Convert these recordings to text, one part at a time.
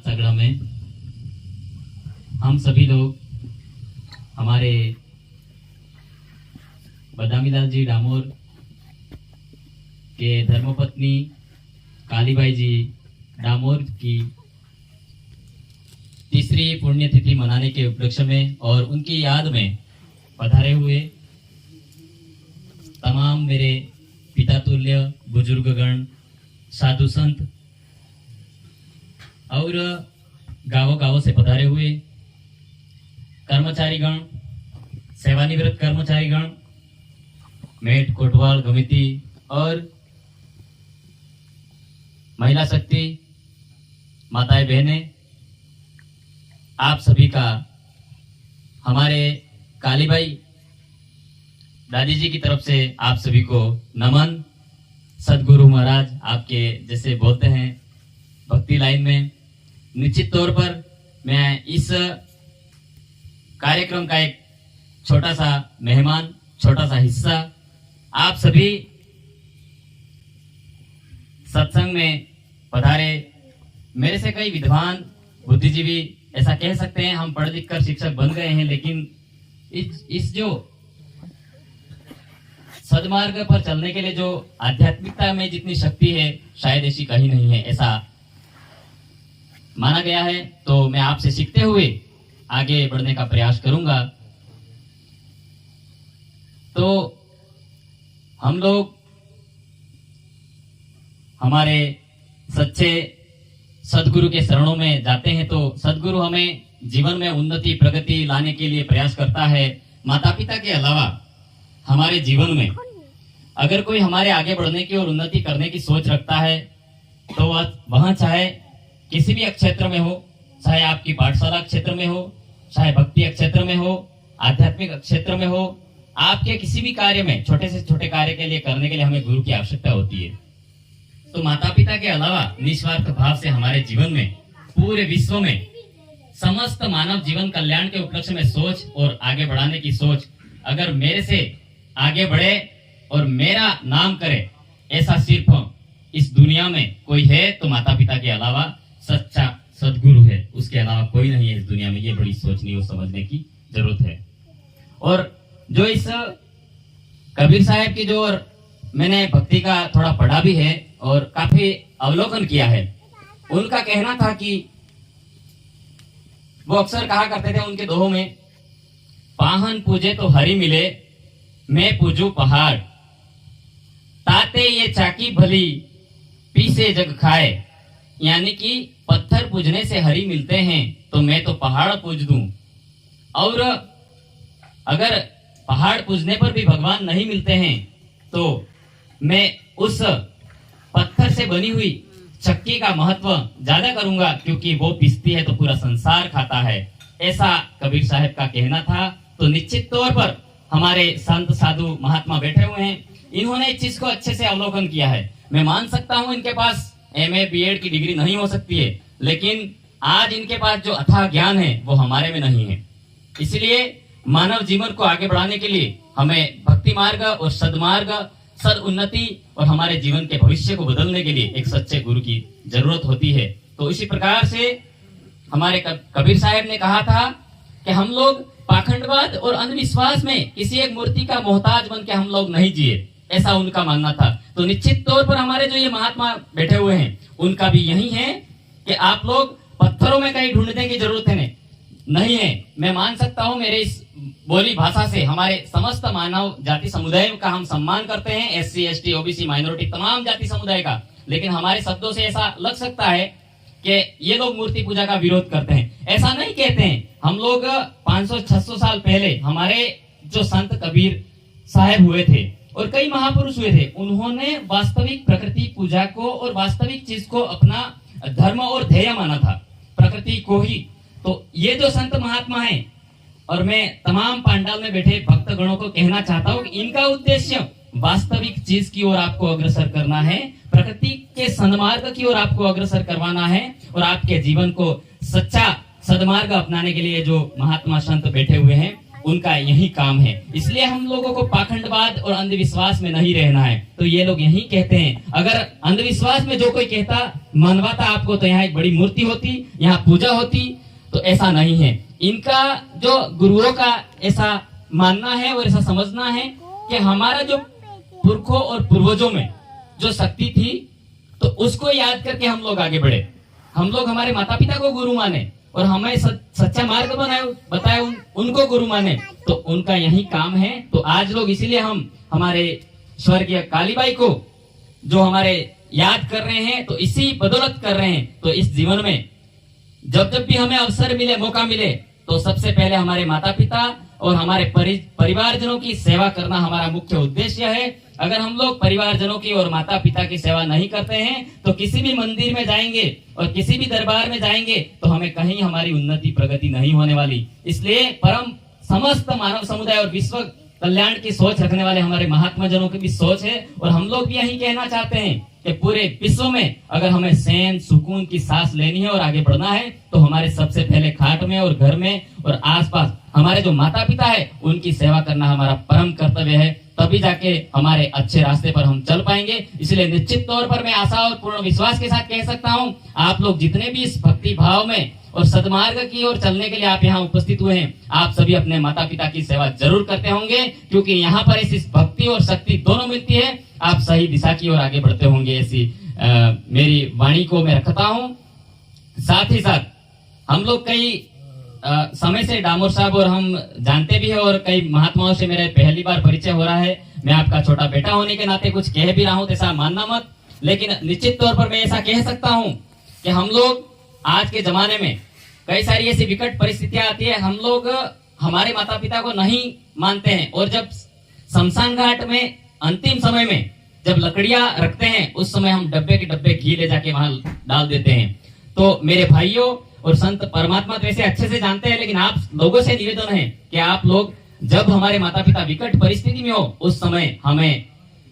सगड़ा में हम सभी लोग हमारे बदामीलाल जी डामोर के धर्मपत्नी कालीबाई जी डामोर की तीसरी पुण्यतिथि मनाने के उपलक्ष्य में और उनकी याद में पधारे हुए तमाम मेरे पिता तुल्य बुजुर्गगण, साधु संत और गांवों गांवों से पधारे हुए कर्मचारीगण, सेवानिवृत्त कर्मचारीगण, मेट कोटवाल गमिति और महिला शक्ति माताएं बहनें, आप सभी का हमारे कालीबाई दादी जी की तरफ से आप सभी को नमन। सदगुरु महाराज आपके जैसे बोलते हैं भक्ति लाइन में, निश्चित तौर पर मैं इस कार्यक्रम का एक छोटा सा मेहमान, छोटा सा हिस्सा, आप सभी सत्संग में पधारे। मेरे से कई विद्वान बुद्धिजीवी ऐसा कह सकते हैं हम पढ़ लिख कर शिक्षक बन गए हैं, लेकिन इस जो सदमार्ग पर चलने के लिए जो आध्यात्मिकता में जितनी शक्ति है शायद ऐसी कहीं नहीं है, ऐसा माना गया है। तो मैं आपसे सीखते हुए आगे बढ़ने का प्रयास करूंगा। तो हम लोग हमारे सच्चे सदगुरु के शरणों में जाते हैं तो सदगुरु हमें जीवन में उन्नति प्रगति लाने के लिए प्रयास करता है। माता पिता के अलावा हमारे जीवन में अगर कोई हमारे आगे बढ़ने की और उन्नति करने की सोच रखता है तो वह चाहे किसी भी क्षेत्र में हो, चाहे आपकी पाठशाला क्षेत्र में हो, चाहे भक्ति क्षेत्र में हो, आध्यात्मिक क्षेत्र में हो, आपके किसी भी कार्य में छोटे से छोटे कार्य के लिए करने के लिए हमें गुरु की आवश्यकता होती है। तो माता पिता के अलावा निस्वार्थ भाव से हमारे जीवन में पूरे विश्व में समस्त मानव जीवन कल्याण के उपलक्ष्य में सोच और आगे बढ़ाने की सोच अगर मेरे से आगे बढ़े और मेरा नाम करे, ऐसा सिर्फ इस दुनिया में कोई है तो माता पिता के अलावा सच्चा सदगुरु है, उसके अलावा कोई नहीं है इस दुनिया में। ये बड़ी सोचनी और समझने की जरूरत है। और जो इस कबीर साहब की जो और मैंने भक्ति का थोड़ा पढ़ा भी है और काफी अवलोकन किया है, उनका कहना था कि वो अक्सर कहा करते थे उनके दोहों में, पाहन पूजे तो हरि मिले, मैं पूजू पहाड़, ताते ये चाकी भली पीसे जग खाए। यानी कि पत्थर पूजने से हरि मिलते हैं तो मैं तो पहाड़ पूज दूं, और अगर पहाड़ पूजने पर भी भगवान नहीं मिलते हैं तो मैं उस पत्थर से बनी हुई चक्की का महत्व ज्यादा करूंगा, क्योंकि वो पिसती है तो पूरा संसार खाता है। ऐसा कबीर साहब का कहना था। तो निश्चित तौर पर हमारे संत साधु महात्मा बैठे हुए हैं, इन्होंने इस चीज को अच्छे से अवलोकन किया है। मैं मान सकता हूं इनके पास MA BEd की डिग्री नहीं हो सकती है, लेकिन आज इनके पास जो अथाह ज्ञान है वो हमारे में नहीं है। इसलिए मानव जीवन को आगे बढ़ाने के लिए हमें भक्ति मार्ग और सदमार्ग, सद उन्नति और हमारे जीवन के भविष्य को बदलने के लिए एक सच्चे गुरु की जरूरत होती है। तो इसी प्रकार से हमारे कबीर साहब ने कहा था कि हम लोग पाखंडवाद और अंधविश्वास में किसी एक मूर्ति का मोहताज बन के हम लोग नहीं जिए, ऐसा उनका मानना था। तो निश्चित तौर पर हमारे जो ये महात्मा बैठे हुए हैं उनका भी यही है कि आप लोग पत्थरों में कहीं ढूंढने की जरूरत है नहीं है। मैं मान सकता हूं मेरे इस बोली भाषा से हमारे समस्त मानव जाति समुदाय का हम सम्मान करते हैं, SC ST OBC माइनॉरिटी तमाम जाति समुदाय का, लेकिन हमारे शब्दों से ऐसा लग सकता है कि ये लोग मूर्ति पूजा का विरोध करते हैं। ऐसा नहीं कहते हैं। हम लोग 500-600 साल पहले हमारे जो संत कबीर साहब हुए थे और कई महापुरुष हुए थे, उन्होंने वास्तविक प्रकृति पूजा को और वास्तविक चीज को अपना धर्म और ध्येय माना था, प्रकृति को ही। तो ये जो संत महात्मा हैं, और मैं तमाम पांडाल में बैठे भक्तगणों को कहना चाहता हूँ कि इनका उद्देश्य वास्तविक चीज की ओर आपको अग्रसर करना है, प्रकृति के सन्मार्ग की ओर आपको अग्रसर करवाना है, और आपके जीवन को सच्चा सदमार्ग अपनाने के लिए जो महात्मा संत बैठे हुए हैं उनका यही काम है। इसलिए हम लोगों को पाखंडवाद और अंधविश्वास में नहीं रहना है। तो ये लोग यही कहते हैं, अगर अंधविश्वास में जो कोई कहता मनवाता आपको तो यहाँ एक बड़ी मूर्ति होती, यहाँ पूजा होती, तो ऐसा नहीं है। इनका जो गुरुओं का ऐसा मानना है और ऐसा समझना है कि हमारा जो पुरखों और पूर्वजों में जो शक्ति थी तो उसको याद करके हम लोग आगे बढ़े। हम लोग हमारे माता पिता को गुरु माने और हमें सच्चा मार्ग बताए उनको गुरु माने, तो उनका यही काम है। तो आज लोग इसीलिए हम हमारे स्वर्गीय कालीबाई को जो हमारे याद कर रहे हैं, तो इसी बदौलत कर रहे हैं। तो इस जीवन में जब जब भी हमें अवसर मिले, मौका मिले, तो सबसे पहले हमारे माता पिता और हमारे परिवारजनों की सेवा करना हमारा मुख्य उद्देश्य है। अगर हम लोग परिवारजनों की और माता पिता की सेवा नहीं करते हैं तो किसी भी मंदिर में जाएंगे और किसी भी दरबार में जाएंगे तो हमें कहीं हमारी उन्नति प्रगति नहीं होने वाली। इसलिए परम समस्त मानव समुदाय और विश्व कल्याण की सोच रखने वाले हमारे महात्मा जनों की भी सोच है और हम लोग भी यही कहना चाहते हैं कि पूरे विश्व में अगर हमें चैन सुकून की सांस लेनी है और आगे बढ़ना है तो हमारे सबसे पहले खाट में और घर में और आसपास हमारे जो माता पिता है उनकी सेवा करना हमारा परम कर्तव्य है। तभी जाके हमारे अच्छे रास्ते पर हम चल पाएंगे। इसलिए निश्चित तौर पर मैं आशा और पूर्ण विश्वास के साथ कह सकता हूँ, आप लोग जितने भी इस भक्ति भाव में और सदमार्ग की ओर चलने के लिए आप यहाँ उपस्थित हुए हैं, आप सभी अपने माता पिता की सेवा जरूर करते होंगे, क्योंकि यहाँ पर इस भक्ति और शक्ति दोनों मिलती है। आप सही दिशा की ओर आगे बढ़ते होंगे, ऐसी मेरी वाणी को मैं रखता हूँ। साथ ही साथ हम लोग कई समय से डामोर साहब और हम जानते भी है और कई महात्माओं से मेरा पहली बार परिचय हो रहा है। मैं आपका छोटा बेटा होने के नाते कुछ कह भी रहा हूँ, ऐसा मानना मत, लेकिन निश्चित तौर पर मैं ऐसा कह सकता हूँ कि हम लोग आज के जमाने में कई सारी ऐसी विकट परिस्थितियां आती है, हम लोग हमारे माता पिता को नहीं मानते हैं और जब शमशान घाट में अंतिम समय में जब लकड़ियां रखते हैं उस समय हम डब्बे के डब्बे घी ले जाके वहां डाल देते हैं। तो मेरे भाइयों और संत परमात्मा तो ऐसे अच्छे से जानते हैं, लेकिन आप लोगों से निवेदन है कि आप लोग जब हमारे माता पिता विकट परिस्थिति में हो उस समय हमें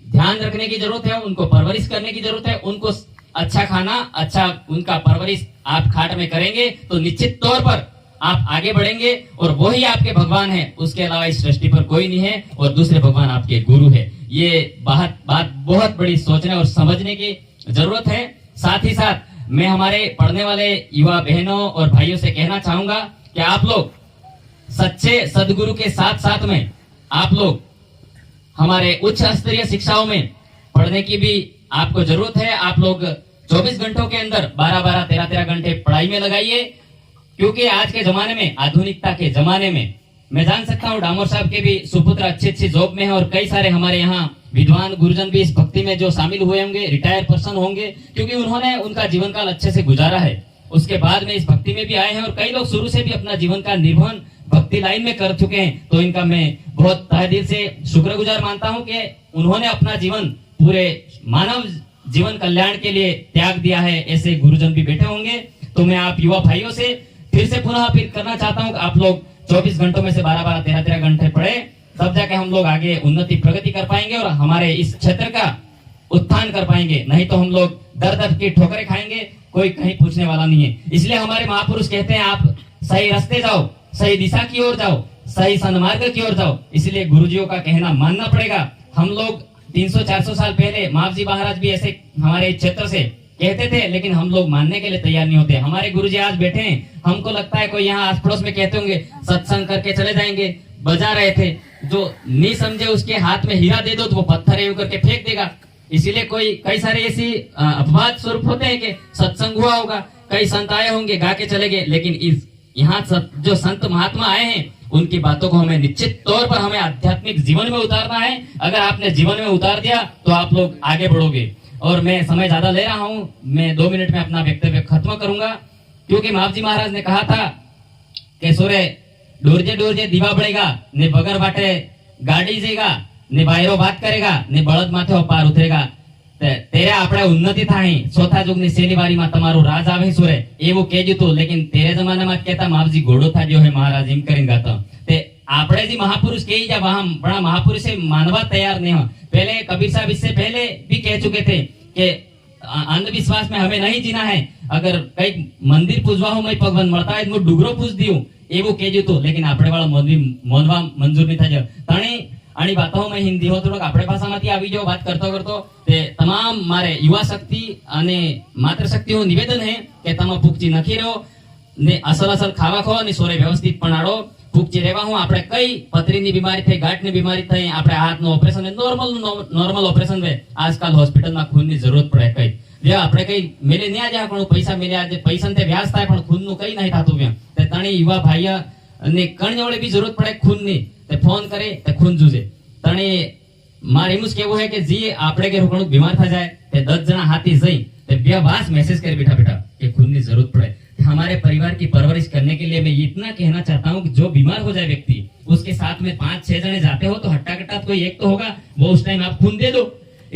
ध्यान रखने की जरूरत है, उनको परवरिश करने की जरूरत है, उनको अच्छा खाना, अच्छा उनका परवरिश आप खाट में करेंगे तो निश्चित तौर पर आप आगे बढ़ेंगे और वही आपके भगवान है, उसके अलावा इस सृष्टि पर कोई नहीं है और दूसरे भगवान आपके गुरु है। ये बात बहुत बड़ी सोचने और समझने की जरूरत है। साथ ही साथ मैं हमारे पढ़ने वाले युवा बहनों और भाइयों से कहना चाहूंगा कि आप लोग सच्चे सदगुरु के साथ साथ में आप लोग हमारे उच्च स्तरीय शिक्षाओं में पढ़ने की भी आपको जरूरत है। आप लोग 24 घंटों के अंदर 12-12, 13-13 घंटे पढ़ाई में लगाइए, क्योंकि आज के जमाने में, आधुनिकता के जमाने में, मैं जान सकता हूँ डामोर साहब के भी सुपुत्र अच्छी जॉब में है और कई सारे हमारे यहाँ विद्वान गुरुजन भी इस भक्ति में जो शामिल हुए होंगे, रिटायर पर्सन होंगे, क्योंकि उन्होंने उनका जीवन काल अच्छे से गुजारा है, उसके बाद में इस भक्ति में भी आए हैं और कई लोग शुरू से भी अपना जीवन का निर्वहन भक्ति लाइन में कर चुके हैं। तो इनका मैं बहुत तहे दिल से शुक्रगुजार मानता हूँ कि उन्होंने अपना जीवन पूरे मानव जीवन कल्याण के लिए त्याग दिया है। ऐसे गुरुजन भी बैठे होंगे। तो मैं आप युवा भाइयों से फिर से पुनः अपील करना चाहता हूँ, आप लोग 24 घंटों में से 12-12, 13-13 घंटे पढ़े, तब जाके हम लोग आगे उन्नति प्रगति कर पाएंगे और हमारे इस क्षेत्र का उत्थान कर पाएंगे। नहीं तो हम लोग दर दर की ठोकरें खाएंगे, कोई कहीं पूछने वाला नहीं है। इसलिए हमारे महापुरुष कहते हैं आप सही रास्ते जाओ, सही दिशा की ओर जाओ, सही सन्मार्ग की ओर जाओ। इसलिए गुरुजियों का कहना मानना पड़ेगा। हम लोग 300-400 साल पहले महाजी महाराज भी ऐसे हमारे क्षेत्र से कहते थे, लेकिन हम लोग मानने के लिए तैयार नहीं होते। हमारे गुरुजी आज बैठे हैं, हमको लगता है कोई यहाँ आस पड़ोस में कहते होंगे सत्संग करके चले जाएंगे, बजा रहे थे, जो नहीं समझे उसके हाथ में हीरा दे दो तो वो पत्थर है करके फेंक देगा। इसीलिए कई सारे ऐसी अपवाद स्वरूप होते हैं कि सत्संग हुआ होगा, कई संत आए होंगे, गा के चले गए, लेकिन यहाँ जो संत महात्मा आए हैं उनकी बातों को हमें निश्चित तौर पर हमें आध्यात्मिक जीवन में उतारना है। अगर आपने जीवन में उतार दिया तो आप लोग आगे बढ़ोगे। और मैं समय ज्यादा ले रहा हूँ, मैं 2 मिनट में अपना वक्तव्य खत्म करूंगा, क्योंकि महाजी महाराज ने कहा था कि सूर्य डोरजे डोरजे दीवा बढ़ेगा, ने बगर बाटे गाड़ी जेगा, ने बायरो बात करेगा, ने बળદ माथे पार उतरेगा, तेरे આપણે ઉન્નતિ થાય, ચોથા યુગની શેલીવારીમાં તમારું રાજ આવે સુરે, એવું કહેજો તો, લેकिन तेरे जमानाમાં કહેતા માવજી ઘોડો થાજો હે મહારાજ એમ કરીને ગાતા। તે આપણે जी महापुरुष कही जा, वहां बड़ा महापुरुष से मानवा तैयार नहीं हो। पहले कबीर साहब इससे पहले भी कह चुके थे कि अंधविश्वास में हमें नहीं जीना है। अगर कई मंदिर पूजवा हो मैं भगवान મળતા હોય હું ડુગરો પૂજ દીઉં એવું કહેજો તો લેकिन આપણે વાળા મોનવા મંજૂર નહીં થાય તણી આની વાતોમાં હિન્દી હો થોડોક આપણે ભાષામાંથી આવી જાવ વાત કરતો કરતો તે તમામ મારે યુવા શક્તિ અને માતૃ શક્તિઓ નિવેદન હે કે તમે ભૂખથી નખી રહ્યો ને અસલ ખાવા ખો અને સોરે વ્યવસ્થિત પણાડો ભૂખથી રહેવા હું આપણે કઈ પથરીની બીમારી થઈ ગાંઠની બીમારી થઈ આપણે હાથનું ઓપરેશન નોર્મલ ઓપરેશન વે આજકાલ હોસ્પિટલમાં ખૂનની જરૂરત પડે કઈ જે આપણે કઈ મેલે ન્યા જ્યાં પણ પૈસા મેલે આજે પૈસા તે વ્યાજ થાય પણ ખૂનનું કઈ નહીં થતું વ્યા તે તણી યુવા ભાઈ ને કણ જોડે બી જરૂરત પડે ખૂનની તે ફોન કરે તે ખૂન જુજે તણી મારે એમ જ કેવું है कि जी આપણે કે રોકણું બીમાર થઈ જાય તે 10 જણા હાથી જઈ તે બે વાસ मैसेज करे बेटा बेटा कि खून की जरूरत पड़े हमारे परिवार की परवरिश करने के लिए मैं इतना कहना चाहता हूँ कि जो बीमार हो जाए व्यक्ति उसके साथ में 5-6 जने जाते हो तो हट्टा कट्टा कोई एक तो होगा वो उस टाइम आप खून दे दो।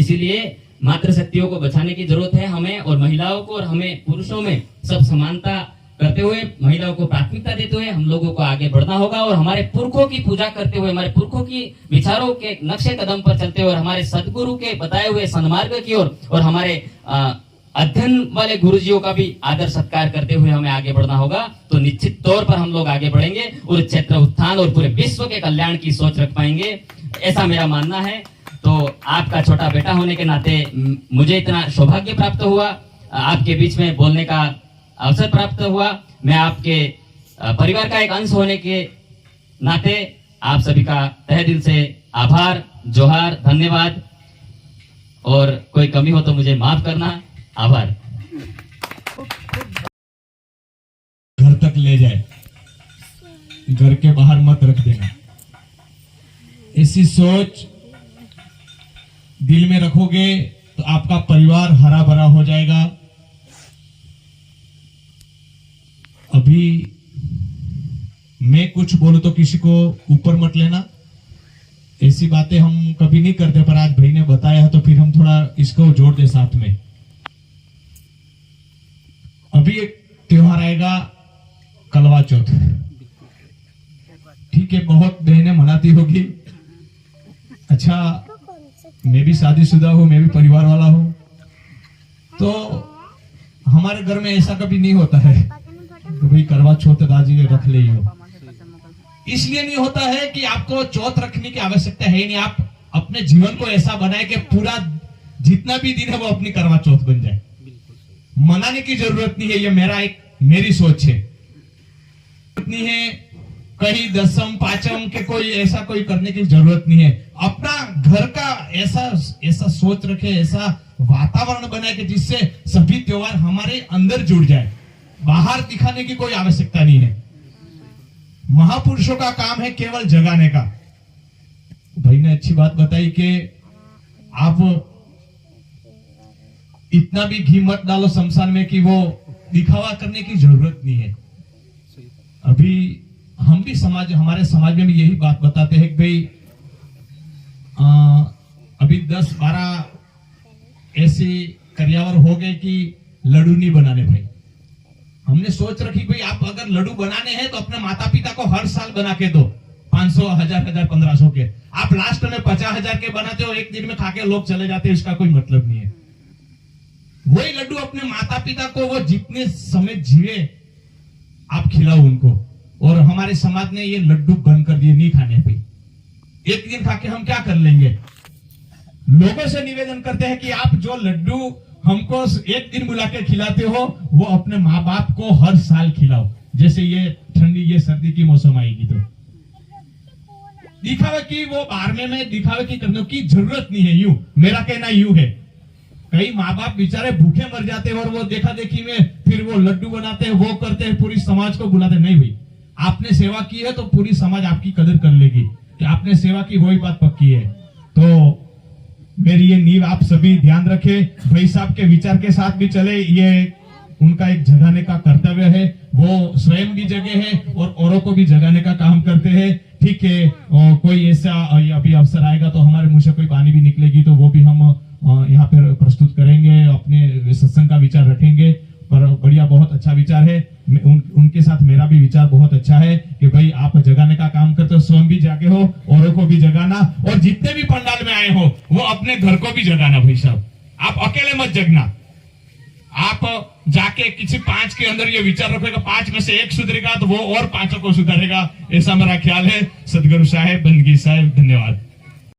इसीलिए मातृ शक्तियों को बचाने की जरूरत है हमें और महिलाओं को और हमें पुरुषों में सब समानता करते हुए महिलाओं को प्राथमिकता देते हुए हम लोगों को आगे बढ़ना होगा और हमारे पुरखों की पूजा करते हुए हमारे पुरखों की विचारों के नक्शे कदम पर चलते हुए हमारे सदगुरु के बताए हुए सन्मार्ग की ओर और हमारे अध्ययन वाले गुरुजियों का भी आदर सत्कार करते हुए हमें आगे बढ़ना होगा। तो निश्चित तौर पर हम लोग आगे बढ़ेंगे और क्षेत्र उत्थान और पूरे विश्व के कल्याण की सोच रख पाएंगे, ऐसा मेरा मानना है। तो आपका छोटा बेटा होने के नाते मुझे इतना सौभाग्य प्राप्त हुआ, आपके बीच में बोलने का अवसर प्राप्त हुआ। मैं आपके परिवार का एक अंश होने के नाते आप सभी का तहे दिल से आभार, जोहार, धन्यवाद और कोई कमी हो तो मुझे माफ करना। आभार। घर तक ले जाए, घर के बाहर मत रख देना। ऐसी सोच दिल में रखोगे तो आपका परिवार हरा भरा हो जाएगा। अभी मैं कुछ बोलूं तो किसी को ऊपर मत लेना, ऐसी बातें हम कभी नहीं करते, पर आज भाई ने बताया है तो फिर हम थोड़ा इसको जोड़ दे साथ में। अभी एक त्योहार आएगा कलवा चौथ, ठीक है, बहुत बहनें मनाती होगी। अच्छा, मैं भी शादीशुदा हूं, मैं भी परिवार वाला हूं, तो हमारे घर में ऐसा कभी नहीं होता है तो भाई करवा चौथ दादी रख ले हो। इसलिए नहीं होता है कि आपको चौथ रखने की आवश्यकता है नहीं, आप अपने जीवन को ऐसा बनाए कि पूरा जितना भी दिन है वो अपनी करवा चौथ बन जाए। मनाने की जरूरत नहीं है, ये मेरी सोच है। नहीं है कहीं दसम पाचम के कोई ऐसा कोई करने की जरूरत नहीं है। अपना घर का ऐसा सोच रखे, ऐसा वातावरण बनाए कि जिससे सभी त्योहार हमारे अंदर जुड़ जाए, बाहर दिखाने की कोई आवश्यकता नहीं है। महापुरुषों का काम है केवल जगाने का। भाई ने अच्छी बात बताई कि आप इतना भी घी मत डालो शमशान में कि वो दिखावा करने की जरूरत नहीं है। अभी हम भी हमारे समाज में भी यही बात बताते हैं कि भाई अभी 10-12 ऐसे कर्यावर हो गए कि लड्डू नहीं बनाने। भाई हमने सोच रखी भाई आप अगर लड्डू बनाने हैं तो अपने माता पिता को हर साल बना के दो, 500, 1000, 1500 के। आप लास्ट में 50,000 के बनाते हो, एक दिन में खा के लोग चले जाते हैं, इसका कोई मतलब नहीं है। वही लड्डू अपने माता पिता को वो जितने समय जिए आप खिलाओ उनको। और हमारे समाज ने ये लड्डू बंद कर दिए, नहीं खाने पे। एक दिन खा के हम क्या कर लेंगे। लोगों से निवेदन करते हैं कि आप जो लड्डू हमको एक दिन बुला के खिलाते हो वो अपने माँ बाप को हर साल खिलाओ। जैसे ये ठंडी ये सर्दी की मौसम आएगी तो दिखावे की वो बारने में दिखावे की करने की जरूरत नहीं है। यूं मेरा कहना यूं है, कई माँ बाप बेचारे भूखे मर जाते हैं और वो देखा देखी में फिर वो लड्डू बनाते हैं, वो करते हैं, पूरी समाज को बुलाते। नहीं भाई, आपने सेवा की है तो पूरी समाज आपकी कदर कर लेगी कि आपने सेवा की, वही बात पक्की है। तो मेरी ये नींव आप सभी ध्यान रखे, भाई साहब के विचार के साथ भी चले। ये उनका एक जगाने का कर्तव्य है, वो स्वयं भी जगे हैं और औरों को भी जगाने का काम करते हैं। ठीक है, कोई ऐसा अभी अवसर आएगा तो हमारे मुंह से कोई वाणी भी निकलेगी तो वो भी हम यहाँ पर प्रस्तुत करेंगे, अपने सत्संग का विचार रखेंगे। पर बढ़िया, बहुत अच्छा विचार है। उनके साथ मेरा भी विचार बहुत अच्छा है कि भाई आप जगाने का काम करते हो, स्वयं भी जागे हो, औरों को भी जगाना, और जितने भी पंडाल में आए हो वो अपने घर को भी जगाना। भाई साहब, आप अकेले मत जगना, आप जाके किसी 5 के अंदर ये विचार रखोगे 5 में से 1 सुधरेगा तो वो और 5 को सुधारेगा, ऐसा मेरा ख्याल है। सदगुरु साहेब, बंदगी साहेब, धन्यवाद।